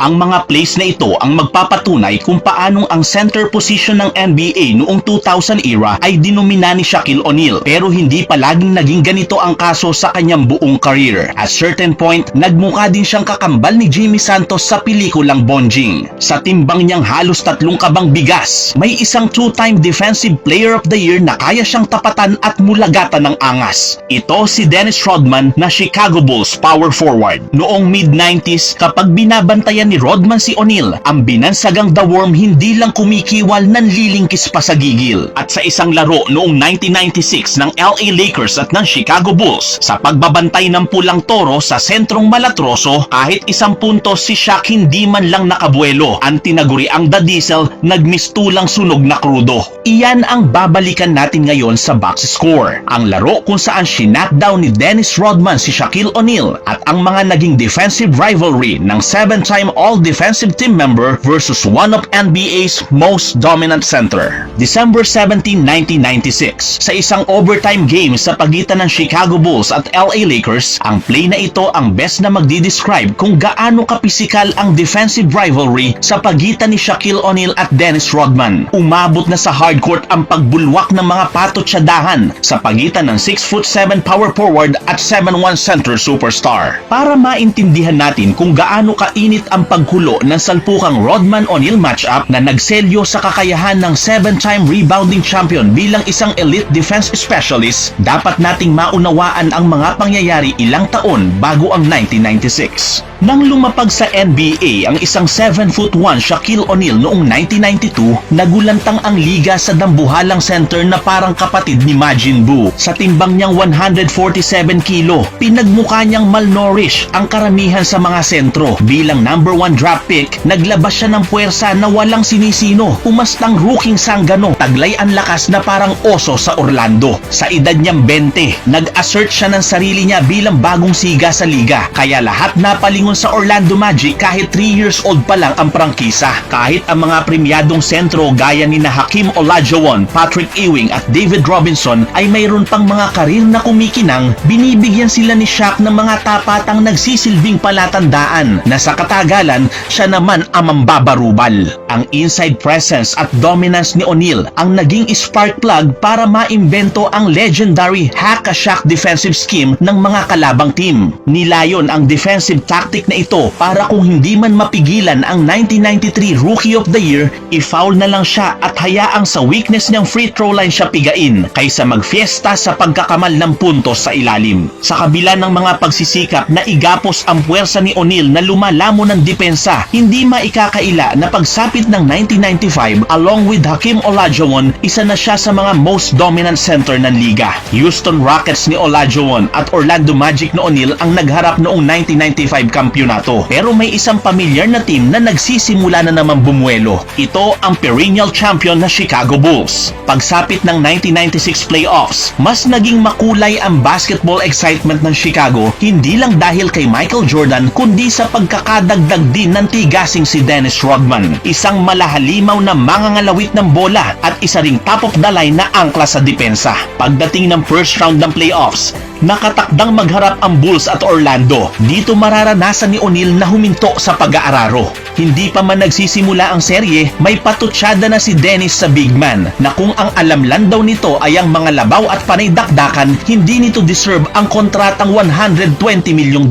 Ang mga plays na ito ang magpapatunay kung paanong ang center position ng NBA noong 2000 era ay dinomina ni Shaquille O'Neal, pero hindi palaging naging ganito ang kaso sa kanyang buong career. At certain point, nagmukha din siyang kakambal ni Jimmy Santos sa pelikulang Bonjing. Sa timbang niyang halos 3 kabang bigas, may isang 2-time Defensive Player of the Year na kaya siyang tapatan at mulagatan ng angas. Ito si Dennis Rodman na Chicago Bulls power forward. Noong mid-90s, kapag binabantayan ni Rodman si O'Neal, ang binansagang The Worm hindi lang kumikiwal, nanlilingkis pa sa gigil. At sa isang laro noong 1996 ng LA Lakers at ng Chicago Bulls, sa pagbabantay ng pulang toro sa sentrong Malatroso, kahit 1 puntos si Shaq hindi man lang nakabuelo. Ang tinaguri ang The Diesel, nagmistulang sunog na krudo. Iyan ang babalikan natin ngayon sa box score. Ang laro kung saan shinakdown ni Dennis Rodman si Shaquille O'Neal at ang mga naging defensive rivalry ng 7-time All-Defensive Team member versus one of NBA's most dominant center. December 17, 1996, sa isang overtime game sa pagitan ng Chicago Bulls at LA Lakers, ang play na ito ang best na magdi-describe kung gaano kapisikal ang defensive rivalry sa pagitan ni Shaquille O'Neal at Dennis Rodman. Umabot na sa hardcourt ang pagbulwak ng mga patotsadahan sa pagitan ng 6'7" power forward at 7'1" center superstar. Para maintindihan natin kung gaano kainit ang paghulo ng salpukang Rodman-O'Neal matchup na nagselyo sa kakayahan ng 7-time rebounding champion bilang isang elite defense specialist, dapat nating maunawaan ang mga pangyayari ilang taon bago ang 1996. Nang lumapag sa NBA ang isang 7'1" Shaquille O'Neal noong 1992, nagulantang ang liga sa dambuhalang center na parang kapatid ni Majin Buu. Sa timbang niyang 147 kilo, pinagmukha niyang malnourished ang karamihan sa mga sentro. Bilang number 1 draft pick, naglabas siya ng puwersa na walang sinisino. Umastang rookie sanggano, taglay ang lakas na parang oso sa Orlando. Sa edad niyang 20, nag-assert siya ng sarili niya bilang bagong siga sa liga. Kaya lahat napalingon sa Orlando Magic kahit 3 years old pa lang ang prangkisa. Kahit ang mga premyadong sentro gaya ni Hakeem Olajuwon, Patrick Ewing at David Robinson ay mayroon pang mga karir na kumikinang, binibigyan sila ni Shaq ng mga tapatang nagsisilbing palatandaan na sa katagalan siya naman ang mambabarubal. Ang inside presence at dominance ni O'Neal ang naging spark plug para maimbento ang legendary hack-a-Shaq defensive scheme ng mga kalabang team. Nilayon ang defensive tactic na ito para kung hindi man mapigilan ang 1993 Rookie of the Year, i-foul na lang siya at hayaang sa weakness niyang free throw line siya pigain kaysa magfiesta sa pagkakamal ng puntos sa ilalim. Sa kabila ng mga pagsisikap na igapos ang puwersa ni O'Neal na lumalamon ng depensa, hindi maikakaila na pagsapit ng 1995 along with Hakeem Olajuwon, isa na siya sa mga most dominant center ng liga. Houston Rockets ni Olajuwon at Orlando Magic ni O'Neal ang nagharap noong 1995 kampyonato. Pero may isang pamilyar na team na nagsisimula na naman bumuelo. Ito ang perennial champion na Chicago Bulls. Pagsapit ng 1996 playoffs, mas naging makulay ang basketball excitement ng Chicago, hindi lang dahil kay Michael Jordan kundi sa pagkakadagdag din ng tigasing si Dennis Rodman. Isang malahalimaw na mangangalawit ng bola at isa ring top of the line na angkla sa depensa. Pagdating ng first round ng playoffs, nakatakdang magharap ang Bulls at Orlando. Dito mararanasan ni O'Neal na huminto sa pag-aararo. Hindi pa man nagsisimula ang serye, may patutsyada na si Dennis sa big man na kung ang alam lang daw nito ay ang mga labaw at panay dakdakan, hindi nito deserve ang kontratang $120 milyong.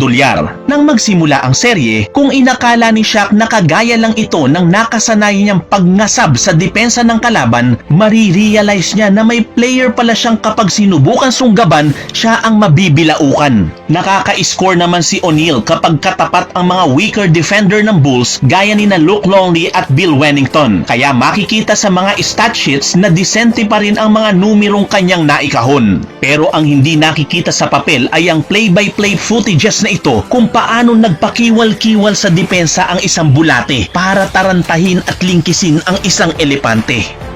Nang magsimula ang serye, kung inakala ni Shaq na kagaya lang ito ng nakasanayan niyang pagngasab sa depensa ng kalaban, marirealize niya na may player pala siyang kapag sinubukan sunggaban, siya ang mabibilaukan. Nakaka-score naman si O'Neal kapag katapat ang mga weaker defender ng Bulls gaya ni na Luke Longley at Bill Wennington. Kaya makikita sa mga stat sheets na disente pa rin ang mga numerong kanyang naikahon. Pero ang hindi nakikita sa papel ay ang play-by-play footages na ito kung paano nagpakiwal-kiwal sa depensa ang isang bulate para tarantahin at lingkisin ang isang elepante.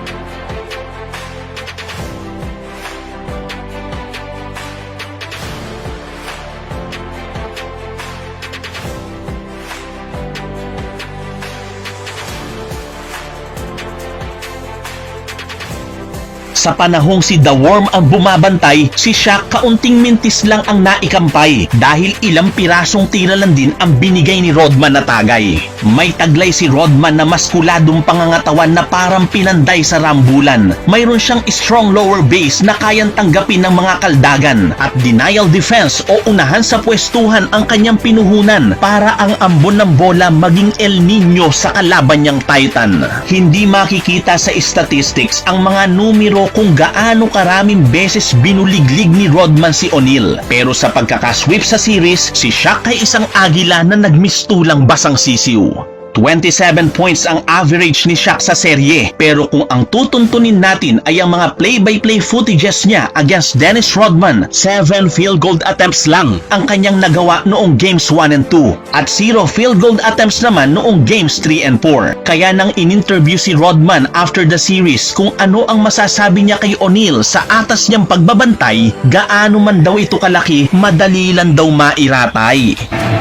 Sa panahong si The Worm ang bumabantay, si Shaq kaunting mintis lang ang naikampay dahil ilang pirasong tira lang din ang binigay ni Rodman na tagay. May taglay si Rodman na maskuladong pangangatawan na parang pinanday sa rambulan. Mayroon siyang strong lower base na kayang tanggapin ng mga kaldagan at denial defense o unahan sa pwestuhan ang kanyang pinuhunan para ang ambon ng bola maging El Nino sa kalaban niyang Titan. Hindi makikita sa statistics ang mga numero kung gaano karaming beses binuliglig ni Rodman si O'Neal. Pero sa pagkakasweep sa series, si Shaq ay isang agila na nagmistulang basang sisiw. 27 points ang average ni Shaq sa serye, pero kung ang tutuntunin natin ay ang mga play-by-play footages niya against Dennis Rodman, 7 field goal attempts lang ang kanyang nagawa noong games 1 and 2 at 0 field goal attempts naman noong games 3 and 4. Kaya nang in-interview si Rodman after the series kung ano ang masasabi niya kay O'Neal sa atas niyang pagbabantay, gaano man daw ito kalaki, madali lang daw mairatay.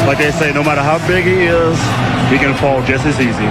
Like they say, no matter how big he is, he can fall just as easy.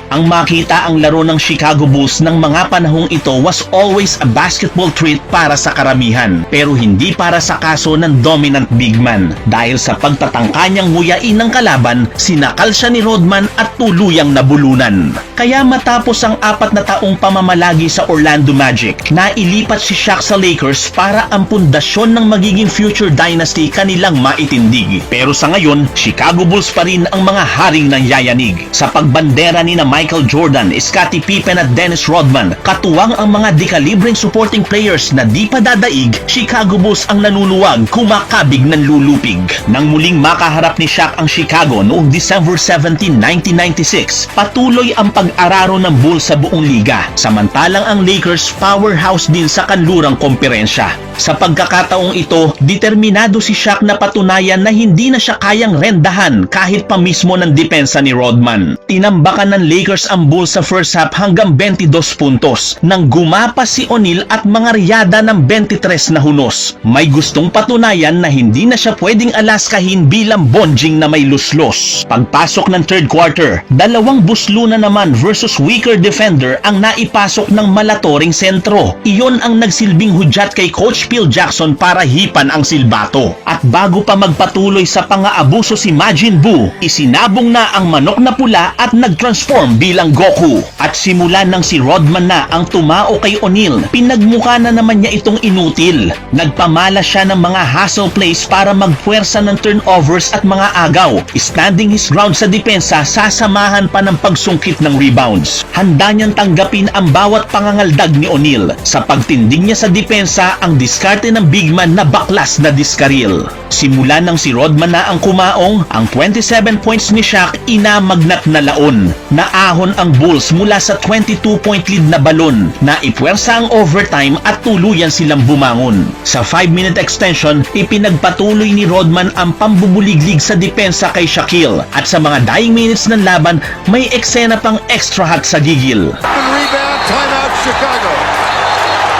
Ang makita ang laro ng Chicago Bulls ng mga panahong ito was always a basketball treat para sa karamihan, pero hindi para sa kaso ng dominant big man. Dahil sa pagtatangka niyang nguyain ng kalaban, sinakal siya ni Rodman at tuluyang nabulunan. Kaya matapos ang 4 na taong pamamalagi sa Orlando Magic, nailipat si Shaq sa Lakers para ang pundasyon ng magiging future dynasty kanilang maitindig. Pero sa ngayon, Chicago Bulls pa rin ang mga haring ng yayanig. Sa pagbandera ni na Michael Jordan, Scottie Pippen at Dennis Rodman, katuwang ang mga dekalibreng supporting players na di pa dadaig, Chicago Bulls ang nanuluwag, kumakabig ng lulupig. Nang muling makaharap ni Shaq ang Chicago noong December 17, 1996, patuloy ang pag-araro ng Bulls sa buong liga, samantalang ang Lakers powerhouse din sa kanlurang komperensya. Sa pagkakataong ito, determinado si Shaq na patunayan na hindi na siya kayang rendahan kahit pa mismo ng depensa ni Rodman. Tinambakan ng Lakers ang Bulls sa first half hanggang 22 puntos nang gumapas si O'Neal at mga riyada ng 23 na hunos. May gustong patunayan na hindi na siya pwedeng alaskahin bilang bonjing na may luslos. Pagpasok ng third quarter, 2 buslo na naman versus weaker defender ang naipasok ng malatoring sentro. Iyon ang nagsilbing hudyat kay Coach Phil Jackson para hipan ang silbato. At bago pa magpatuloy sa pang-aabuso si Majin Buu, isinabong na ang manok na pula at nag-transform bilang Goku. At simulan ng si Rodman na ang tumao kay O'Neal, pinagmukha na naman niya itong inutil. Nagpamala siya ng mga hustle plays para magpuwersa ng turnovers at mga agaw. Standing his ground sa depensa, sasamahan pa ng pagsungkit ng rebounds. Handa niyang tanggapin ang bawat pangangaldag ni O'Neal. Sa pagtindig niya sa depensa, ang diskarte ng big man na baklas na diskaril. Simula nang si Rodman na ang kumaong, ang 27 points ni Shaq inamagnat na laon. Naahon ang Bulls mula sa 22-point lead na balon, na ipwersa ang overtime at tuluyan silang bumangon. Sa 5-minute extension, ipinagpatuloy ni Rodman ang pambubuliglig sa depensa kay Shaquille, at sa mga dying minutes ng laban, may eksena pang extra hot sa gigil. Rebound, timeout, Chicago.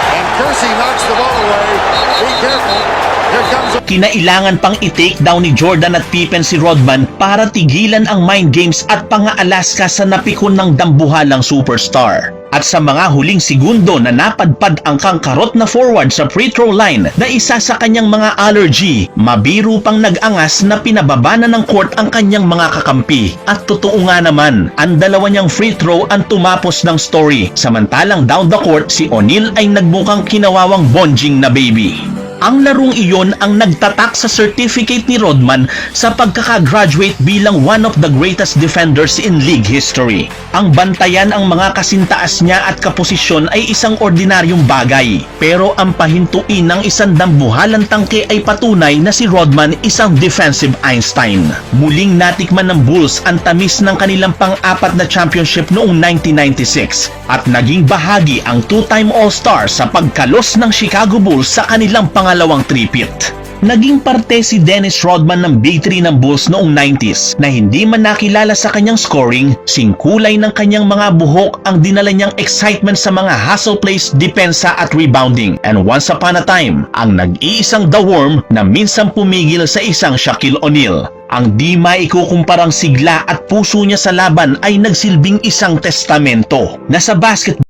And Kersey knocks the ball away. Be careful. Here comes Kinailangan pang i-take down ni Jordan at Pippen si Rodman para tigilan ang mind games at pang-aalaska sa napikon ng dambuhalang superstar. At sa mga huling segundo na napadpad ang kangkarot na forward sa free throw line na isa sa kanyang mga allergy, mabiro pang nag-angas na pinababa na ng court ang kanyang mga kakampi. At totoo nga naman, ang dalawa niyang free throw ang tumapos ng story. Samantalang down the court, si O'Neal ay nagmukhang kinawawang bonjing na baby. Ang larong iyon ang nagtatak sa certificate ni Rodman sa pagkakagraduate bilang one of the greatest defenders in league history. Ang bantayan ang mga kasintaas niya at kaposisyon ay isang ordinaryong bagay. Pero ang pahintuin ng isang dambuhalang tangke ay patunay na si Rodman isang defensive Einstein. Muling natikman ng Bulls ang tamis ng kanilang pang-4 na championship noong 1996 at naging bahagi ang two-time All-Star sa pagkalos ng Chicago Bulls sa kanilang pangalawang three-peat. Naging parte si Dennis Rodman ng Big 3 ng Bulls noong 90s na hindi man nakilala sa kanyang scoring, singkulay ng kanyang mga buhok ang dinala niyang excitement sa mga hustle plays, depensa at rebounding. And once upon a time, ang nag-iisang The Worm na minsan pumigil sa isang Shaquille O'Neal. Ang di maikukumparang sigla at puso niya sa laban ay nagsilbing isang testamento na sa basketball